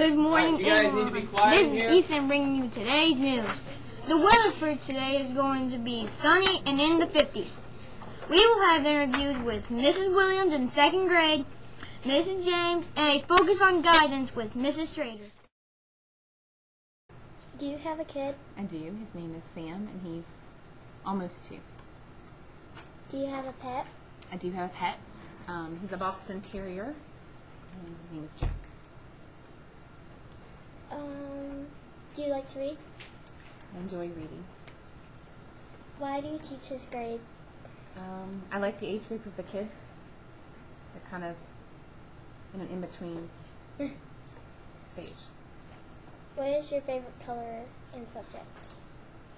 Good morning, you guys need to be quiet This in here. is Ethan bringing you today's news. The weather for today is going to be sunny and in the 50s. We will have interviews with Mrs. Williams in 2nd grade, Mrs. James, and a focus on guidance with Mrs. Schrader. Do you have a kid? I do. His name is Sam, and he's almost 2. Do you have a pet? I do have a pet. He's a Boston Terrier, and his name is Jack. Do you like to read? I enjoy reading. Why do you teach this grade? I like the age group of the kids. They're kind of in an in-between stage. What is your favorite color and subject?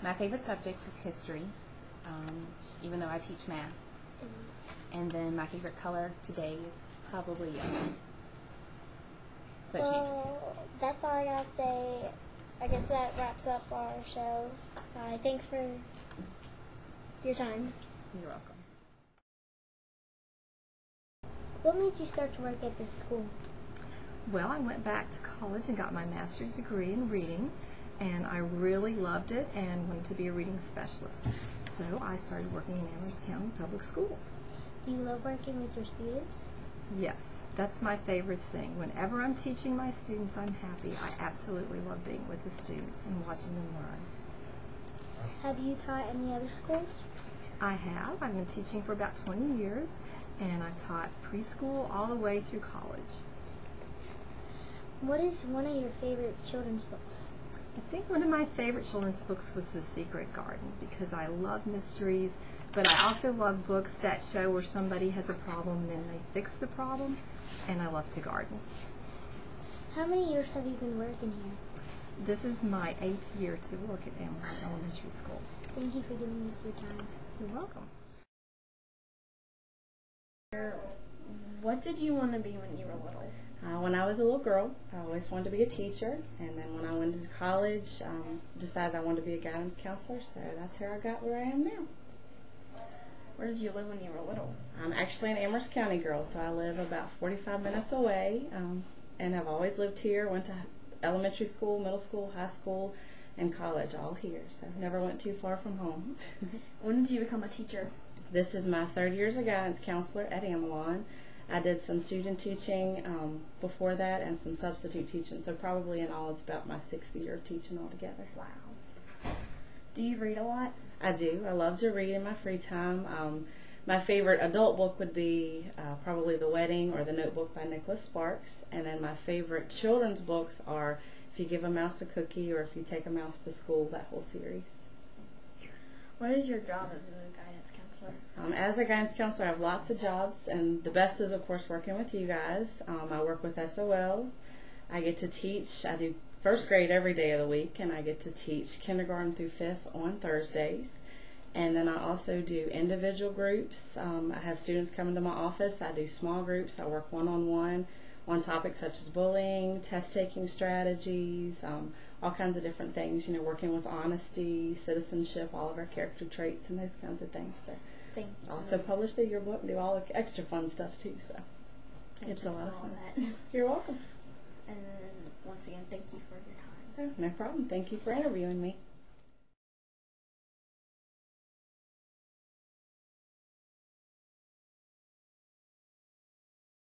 My favorite subject is history, even though I teach math. And then my favorite color today is probably yellow. But Well, that's all I gotta say. I guess that wraps up our show. Thanks for your time. You're welcome. What made you start to work at this school? Well, I went back to college and got my master's degree in reading, and I really loved it and wanted to be a reading specialist. So I started working in Amherst County Public Schools. Do you love working with your students? Yes, that's my favorite thing. Whenever I'm teaching my students, I'm happy. I absolutely love being with the students and watching them learn. Have you taught any other schools? I have. I've been teaching for about 20 years, and I've taught preschool all the way through college. What is one of your favorite children's books? I think one of my favorite children's books was The Secret Garden, because I love mysteries, but I also love books that show where somebody has a problem and then they fix the problem, and I love to garden. How many years have you been working here? This is my 8th year to work at Amelon Elementary School. Thank you for giving us your time. You're welcome. What did you want to be when you were little? When I was a little girl, I always wanted to be a teacher, and then when I went to college, decided I wanted to be a guidance counselor, so that's how I got where I am now. Where did you live when you were little? I'm actually an Amherst County girl, so I live about 45 minutes away, and I've always lived here, went to elementary school, middle school, high school, and college, all here, so never went too far from home. When did you become a teacher? This is my 3rd year as a guidance counselor at Amelon. I did some student teaching before that and some substitute teaching, so probably in all it's about my 6th year of teaching altogether. Wow. Do you read a lot? I do. I love to read in my free time. My favorite adult book would be probably The Wedding or The Notebook by Nicholas Sparks, and then my favorite children's books are If You Give a Mouse a Cookie or If You Take a Mouse to School, that whole series. What is your job as a guidance counselor? As a guidance counselor, I have lots of jobs, and the best is, of course, working with you guys. I work with SOLs. I get to teach. I do 1st grade every day of the week, and I get to teach kindergarten through 5th on Thursdays. And then I also do individual groups. I have students come into my office. I do small groups. I work one-on-one on topics such as bullying, test-taking strategies, all kinds of different things, you know, working with honesty, citizenship, all of our character traits, and those kinds of things. So Thank you. also publish the yearbook and do all the extra fun stuff too, so it's a lot of fun. That. You're welcome. And once again, thank you for your time. No problem. Thank you for interviewing me.